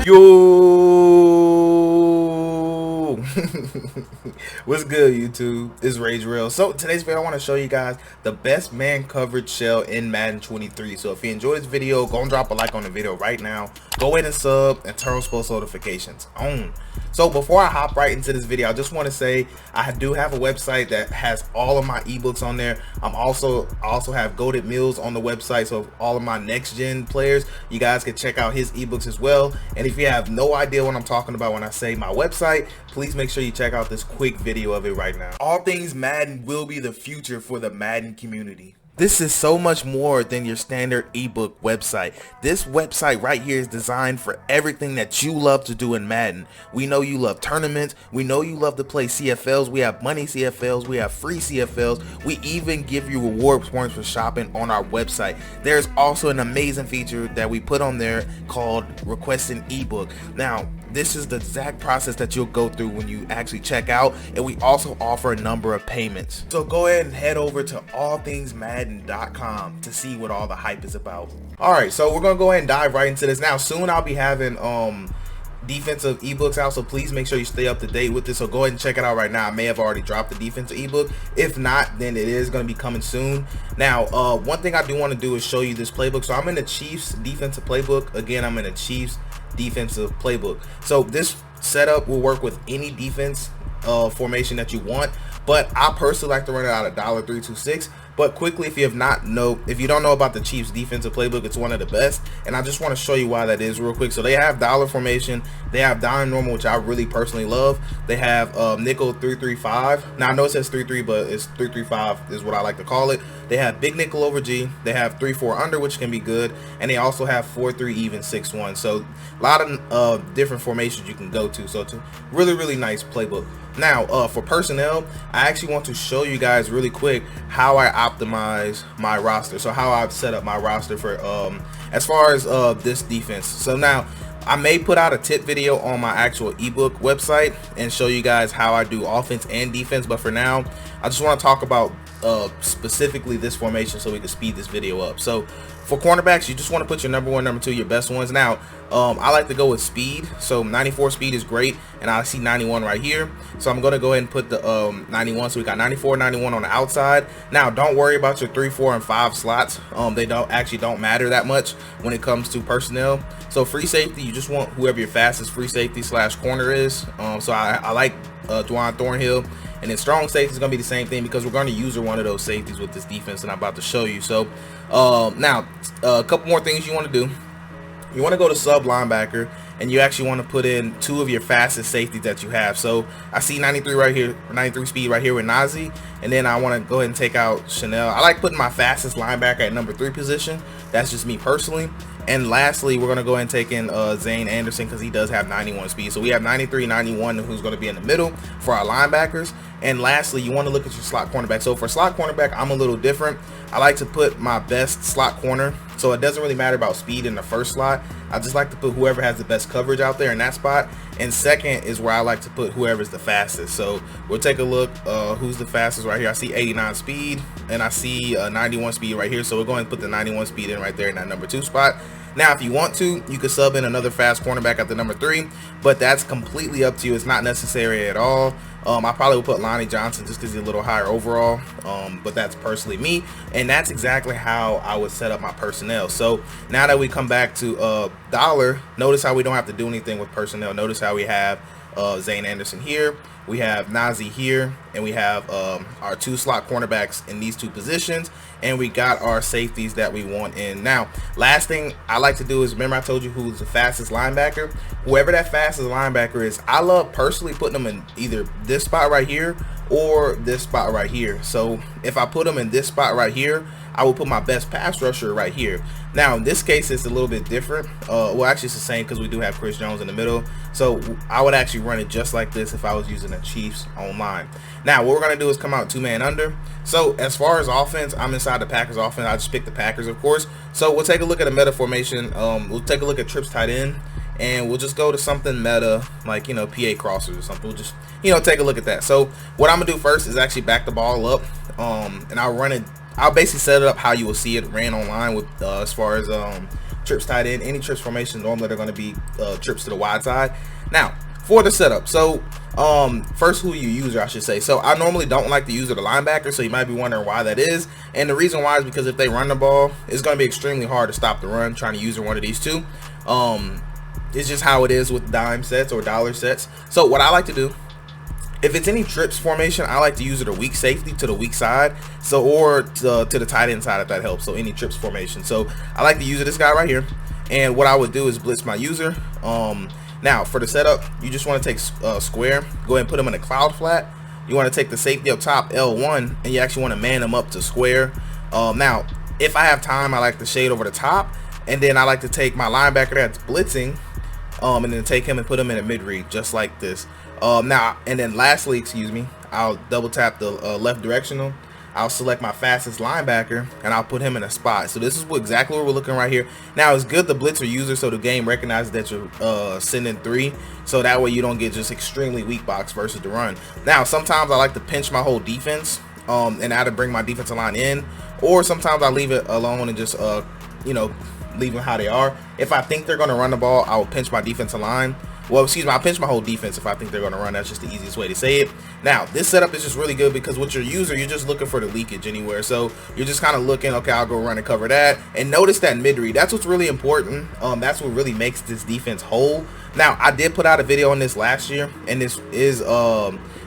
Yo, what's good, YouTube? It's Rage Real. So today's video, I want to show you guys the best man coverage shell in Madden 23. So if you enjoyed this video, go and drop a like on the video right now. Go ahead and sub and turn on post notifications on. So before I hop right into this video, I just want to say I do have a website that has all of my ebooks on there. I also have Goated Mills on the website, so all of my next gen players, you guys can check out his ebooks as well. And if you have no idea what I'm talking about when I say my website, please make sure you check out this quick video of it right now. All things Madden will be the future for the Madden community. This is so much more than your standard ebook website. This website right here is designed for everything that you love to do in Madden. We know you love tournaments. We know you love to play CFLs. We have money CFLs. We have free CFLs. We even give you reward points for shopping on our website. There's also an amazing feature that we put on there called Request an Ebook. Now, this is the exact process that you'll go through when you actually check out, and we also offer a number of payments. So go ahead and head over to allthingsmadden.com to see what all the hype is about. Alright, so we're gonna go ahead and dive right into this. Now soon I'll be having defensive ebooks out, so please make sure you stay up to date with this. So go ahead and check it out right now. I may have already dropped the defensive ebook. If not, then it is going to be coming soon. Now one thing I do want to do is show you this playbook. So I'm in the Chiefs defensive playbook. Again, I'm in the Chiefs defensive playbook. So this setup will work with any defense formation that you want, but I personally like to run it out of $326. But quickly, if you don't know about the Chiefs defensive playbook, it's one of the best, and I just want to show you why that is real quick. So they have dollar formation, they have dime normal, which I really personally love. They have nickel 335. Now I know it says 3-3, but it's 335 is what I like to call it. They have big nickel over G. They have 3-4 under, which can be good, and they also have 4-3 even 6-1. So a lot of different formations you can go to. So it's a really nice playbook. Now for personnel, I actually want to show you guys really quick how I optimize my roster. So how I've set up my roster for as far as this defense. So now I may put out a tip video on my actual ebook website and show you guys how I do offense and defense, but for now I just want to talk about specifically this formation so we can speed this video up. So for cornerbacks, you just want to put your number one, number two, your best ones. Now I like to go with speed, so 94 speed is great, and I see 91 right here, so I'm going to go ahead and put the 91. So we got 94, 91 on the outside. Now don't worry about your 3, 4, and 5 slots. They don't matter that much when it comes to personnel. So free safety, you just want whoever your fastest free safety / corner is. So I like Dwan Thornhill. And then strong safety is going to be the same thing, because we're going to use one of those safeties with this defense that I'm about to show you. So now a couple more things you want to do. You want to go to sub linebacker, and you actually want to put in 2 of your fastest safeties that you have. So I see 93 right here, 93 speed right here with Nazi, and then I want to go ahead and take out Chanel. I like putting my fastest linebacker at number 3 position. That's just me personally. And lastly, we're going to go ahead and take in Zane Anderson, because he does have 91 speed. So we have 93, 91, who's going to be in the middle for our linebackers. And lastly, you want to look at your slot cornerback. So for slot cornerback, I'm a little different. I like to put my best slot corner. So it doesn't really matter about speed in the first slot. I just like to put whoever has the best coverage out there in that spot. And second is where I like to put whoever's the fastest. So we'll take a look who's the fastest right here. I see 89 speed, and I see 91 speed right here. So we're going to put the 91 speed in right there in that number 2 spot. Now, if you want to, you could sub in another fast cornerback at the number 3, but that's completely up to you. It's not necessary at all. I probably would put Lonnie Johnson just because he's a little higher overall, but that's personally me, and that's exactly how I would set up my personnel. So now that we come back to dollar, notice how we don't have to do anything with personnel. Notice how we have Zane Anderson here, we have Nazi here, and we have our 2 slot cornerbacks in these 2 positions, and we got our safeties that we want in. Now, last thing I like to do is, remember I told you who's the fastest linebacker? Whoever that fastest linebacker is, I love personally putting them in either this spot right here or this spot right here. So if I put them in this spot right here, I will put my best pass rusher right here. Now in this case, it's a little bit different. Well, actually it's the same, because we do have Chris Jones in the middle. So I would actually run it just like this if I was using the Chiefs online. Now what we're going to do is come out 2-man under. So as far as offense, I'm inside the Packers offense. I just picked the Packers, of course. So we'll take a look at a meta formation. We'll take a look at trips tight end, and we'll just go to something meta, like, PA crossers or something. We'll just, take a look at that. So what I'm gonna do first is actually back the ball up, and I'll run it. I'll basically set it up how you will see it ran online with as far as trips tight end. Any trips formation, normally they're going to be trips to the wide side. Now, for the setup, so first who you use, I should say. So I normally don't like to use the linebacker, so you might be wondering why that is. And the reason why is because if they run the ball, it's going to be extremely hard to stop the run trying to use one of these two. It's just how it is with dime sets or dollar sets. So what I like to do, if it's any trips formation, I like to use it a weak safety to the weak side, so or to the tight end side if that helps. So any trips formation. So I like to use this guy right here, and what I would do is blitz my user. Now for the setup, you just want to take square, go ahead and put him in a cloud flat. You want to take the safety up top, L1, and you actually want to man him up to square. Now if I have time, I like to shade over the top, and then I like to take my linebacker that's blitzing, and then take him and put him in a mid read just like this. Now and then lastly, excuse me, I'll double tap the left directional. I'll select my fastest linebacker and I'll put him in a spot. So this is exactly what we're looking right here. Now it's good the blitzer user, so the game recognizes that you're sending 3, so that way you don't get just extremely weak box versus the run. Now sometimes I like to pinch my whole defense and either bring my defensive line in, or sometimes I leave it alone and just you know, leave them how they are. If I think they're going to run the ball, I will pinch my defensive line. Well, excuse me, I'll pinch my whole defense if I think they're going to run. That's just the easiest way to say it. Now, this setup is just really good because with your user, you're just looking for the leakage anywhere. So you're just kind of looking, okay, I'll go run and cover that. And notice that mid-read. That's what's really important. That's what really makes this defense whole. Now, I did put out a video on this last year, and this is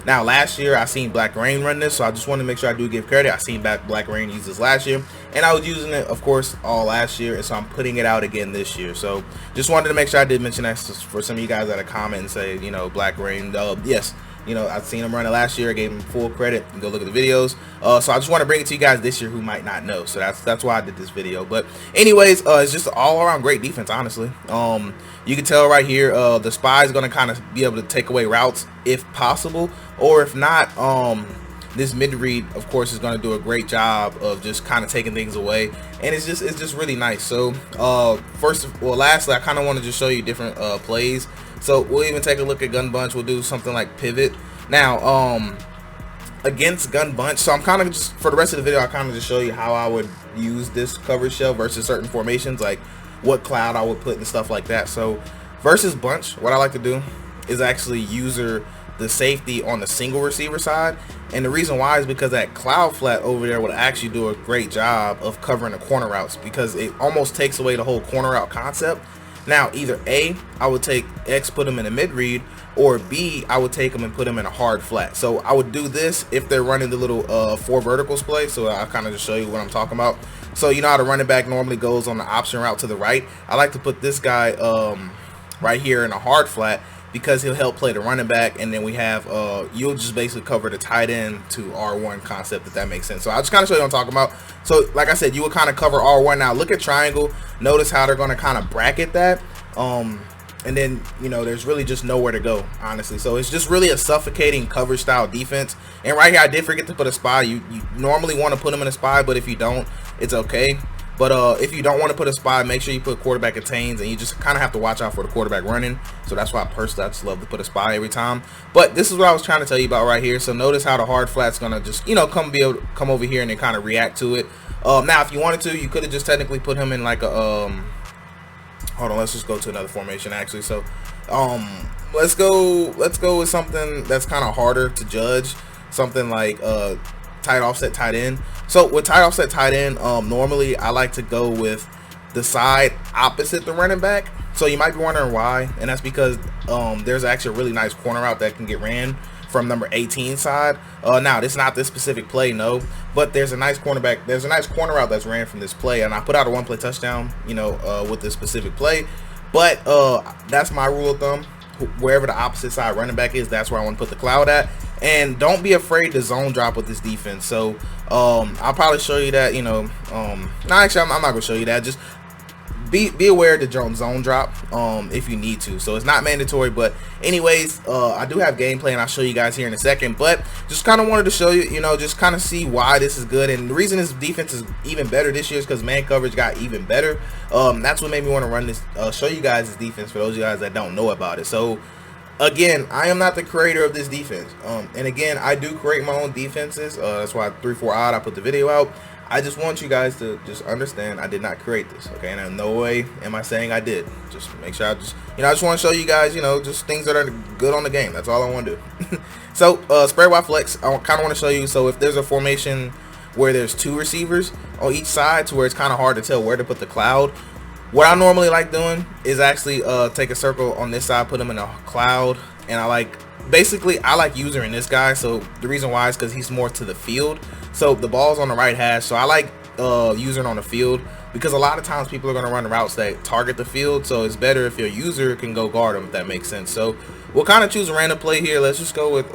now last year I seen Black Rain run this, so I just want to make sure I do give credit. I seen Black Rain use this last year, and I was using it, of course, all last year, and so I'm putting it out again this year. So just wanted to make sure I did mention that for some of you guys that comment and say, you know, Black Rain. Yes, you know, I've seen him run it last year. I gave him full credit. You can go look at the videos. So I just want to bring it to you guys this year who might not know. So that's why I did this video. But anyways, it's just all around great defense, honestly. You can tell right here, the spy is going to kind of be able to take away routes if possible, or if not, this mid read, of course, is going to do a great job of just kind of taking things away, and it's just really nice. So lastly, I kind of want to just show you different plays. So we'll even take a look at Gun Bunch. We'll do something like pivot. Now, against Gun Bunch, so I'm kind of just, for the rest of the video, I kind of just show you how I would use this coverage shell versus certain formations, like what cloud I would put and stuff like that. So versus Bunch, what I like to do is actually user the safety on the single receiver side, and the reason why is because that cloud flat over there would actually do a great job of covering the corner routes, because it almost takes away the whole corner route concept. Now either A, I would take X, put them in a mid read, or B, I would take them and put them in a hard flat. So I would do this if they're running the little 4 verticals play. So I'll kind of just show you what I'm talking about. So you know how the running back normally goes on the option route to the right. I like to put this guy right here in a hard flat, because he'll help play the running back, and then we have you'll just basically cover the tight end to R1 concept, if that makes sense. So I'll just kind of show you what I'm talking about. So like I said, you will kind of cover R1. Now look at triangle, notice how they're going to kind of bracket that, and then, you know, there's really just nowhere to go, honestly. So it's just really a suffocating coverage style defense. And right here, I did forget to put a spy. You normally want to put them in a spy, but if you don't, it's okay. But if you don't want to put a spy, make sure you put quarterback contains, and you just kind of have to watch out for the quarterback running. So that's why personally I just love to put a spy every time. But this is what I was trying to tell you about right here. So notice how the hard flat's gonna just, you know, come over here and then kind of react to it. Now if you wanted to, you could have just technically put him in like a hold on, let's just go to another formation actually. So let's go with something that's kind of harder to judge, something like tight offset tight end. So with tight offset tight end, normally I like to go with the side opposite the running back. So you might be wondering why, and that's because there's actually a really nice corner route that can get ran from number 18 side. Now it's not this specific play, no, but there's a nice corner route that's ran from this play, and I put out a 1-play touchdown, you know, with this specific play. But that's my rule of thumb. Wherever the opposite side running back is, that's where I want to put the cloud at. And don't be afraid to zone drop with this defense. So I'll probably show you that, you know, no, actually I'm not gonna show you that. Just be aware to zone drop if you need to. So it's not mandatory, but anyways, I do have gameplay and I'll show you guys here in a second. But just kind of wanted to show you, you know, just kind of see why this is good. And the reason this defense is even better this year is because man coverage got even better. That's what made me want to run this, show you guys this defense for those of you guys that don't know about it. So again, I am not the creator of this defense, and again, I do create my own defenses. That's why 3-4 odd I put the video out. I just want you guys to just understand I did not create this, okay? And in no way am I saying I did. Just make sure I just, I just want to show you guys, just things that are good on the game. That's all I want to do. So, spread wide flex, I kind of want to show you. So if there's a formation where there's 2 receivers on each side to where it's kind of hard to tell where to put the cloud, what I normally like doing is actually take a circle on this side, put him in a cloud, and I like user in this guy. So the reason why is because he's more to the field. So the ball's on the right hash. So I like using on the field because a lot of times people are going to run routes that target the field. So it's better if your user can go guard him, if that makes sense. So we'll kind of choose a random play here. Let's just go with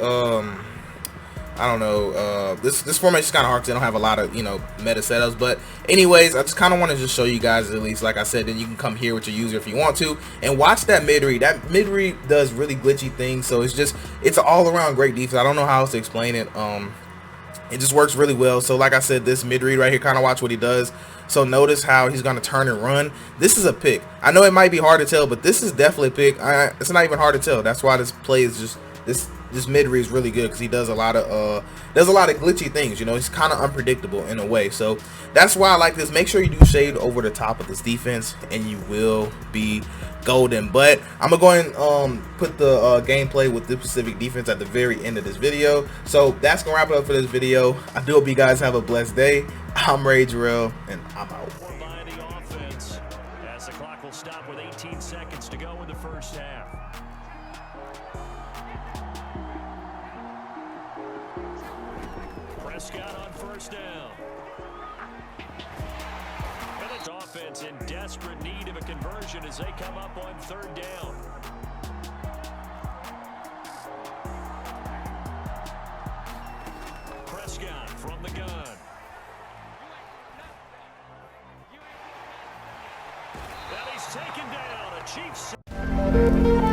I don't know, this formation is kind of hard because they don't have a lot of meta setups, but anyways, I just kind of want to just show you guys, at least like I said, then you can come here with your user if you want to and watch that mid read. That mid read does really glitchy things, so it's an all around great defense. I don't know how else to explain it. It just works really well. So like I said, this mid read right here, kind of watch what he does. So notice how he's going to turn and run. This is a pick. I know it might be hard to tell, but this is definitely a pick. It's not even hard to tell. That's why this play is just this mid read is really good because he does a lot of glitchy things. He's kind of unpredictable in a way. So that's why I like this. Make sure you do shade over the top of this defense and you will be golden. But I'm gonna go and put the gameplay with this specific defense at the very end of this video. So that's gonna wrap it up for this video. I do hope you guys have a blessed day. I'm Ray Jarrell and I'm out. By the offense as the clock will stop with 18 seconds to go in the first half. Prescott on first down. Bennett's offense in desperate need of a conversion as they come up on third down. Prescott from the gun. And he's taken down. A Chiefs.